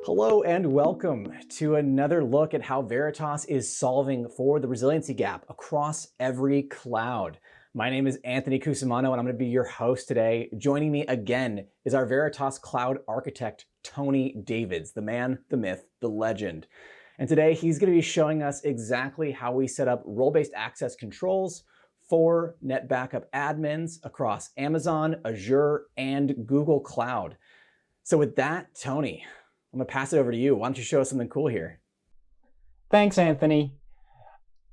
Hello and welcome to another look at how Veritas is solving for the resiliency gap across every cloud. My name is Anthony Cusimano and I'm going to be your host today. Joining me again is our Veritas cloud architect, Tony Davids, the man, the myth, the legend. And today he's going to be showing us exactly how we set up role-based access controls for NetBackup admins across Amazon, Azure, and Google Cloud. So with that, Tony, I'm going to pass it over to you. Why don't you show us something cool here? Thanks, Anthony.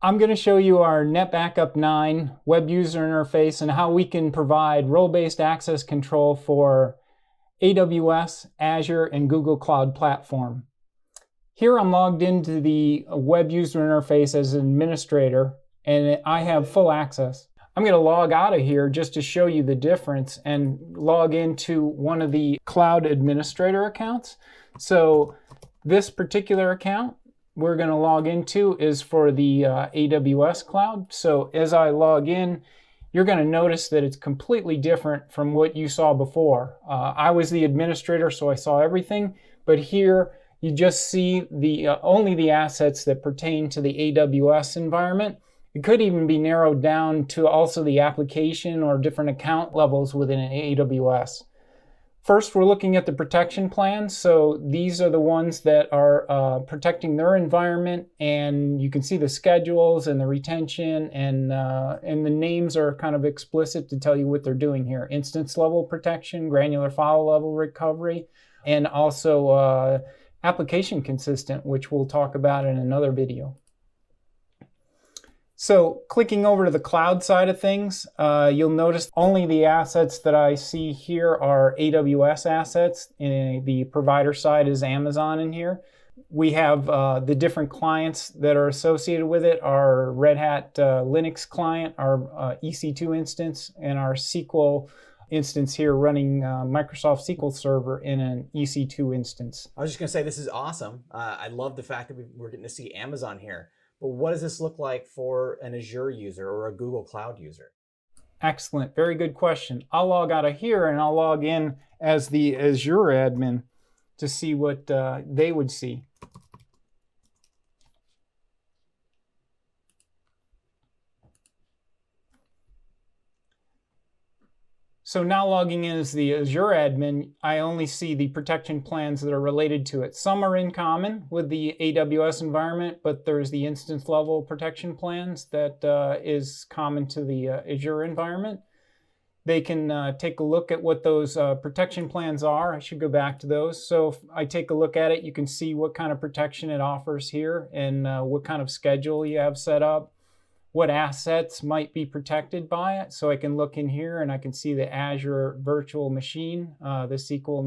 I'm going to show you our NetBackup 9 web user interface and how we can provide role-based access control for AWS, Azure, and Google Cloud Platform. Here I'm logged into the web user interface as an administrator, and I have full access. I'm going to log out of here just to show you the difference and log into one of the cloud administrator accounts. So this particular account we're going to log into is for the AWS cloud. So as I log in, you're going to notice that it's completely different from what you saw before. I was the administrator, so I saw everything, but here you just see the only the assets that pertain to the AWS environment. It could even be narrowed down to also the application or different account levels within an AWS. First, we're looking at the protection plans. So these are the ones that are protecting their environment, and you can see the schedules and the retention, and the names are kind of explicit to tell you what they're doing here. Instance level protection, granular file level recovery, and also application consistent, which we'll talk about in another video. So clicking over to the cloud side of things, you'll notice only the assets that I see here are AWS assets. The provider side is Amazon in here. We have the different clients that are associated with it, our Red Hat Linux client, our EC2 instance, and our SQL instance here running Microsoft SQL Server in an EC2 instance. I was just going to say this is awesome. I love the fact that we're getting to see Amazon here. But what does this look like for an Azure user or a Google Cloud user? Excellent. Very good question. I'll log out of here and I'll log in as the Azure admin to see what they would see. So now logging in as the Azure admin, I only see the protection plans that are related to it. Some are in common with the AWS environment, but there's the instance level protection plans that is common to the Azure environment. They can take a look at what those protection plans are. I should go back to those. So if I take a look at it, you can see what kind of protection it offers here and what kind of schedule you have set up, what assets might be protected by it. So I can look in here and I can see the Azure virtual machine, the SQL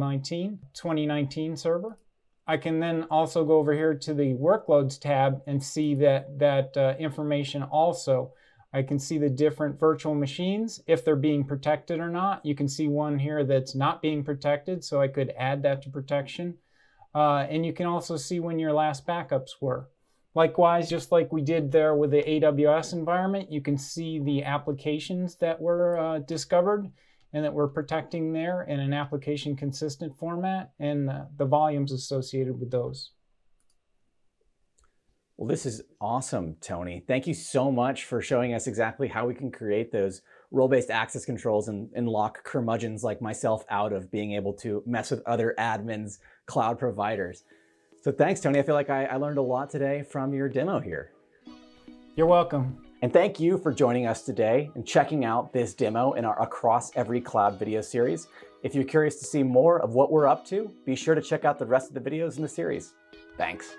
2019 server. I can then also go over here to the workloads tab and see that information also. I can see the different virtual machines, if they're being protected or not. You can see one here that's not being protected, so I could add that to protection. And you can also see when your last backups were. Likewise, just like we did there with the AWS environment, you can see the applications that were discovered and that we're protecting there in an application consistent format and the volumes associated with those. Well, this is awesome, Tony. Thank you so much for showing us exactly how we can create those role-based access controls and lock curmudgeons like myself out of being able to mess with other admins, cloud providers. So thanks, Tony. I feel like I learned a lot today from your demo here. You're welcome. And thank you for joining us today and checking out this demo in our Across Every Cloud video series. If you're curious to see more of what we're up to, be sure to check out the rest of the videos in the series. Thanks.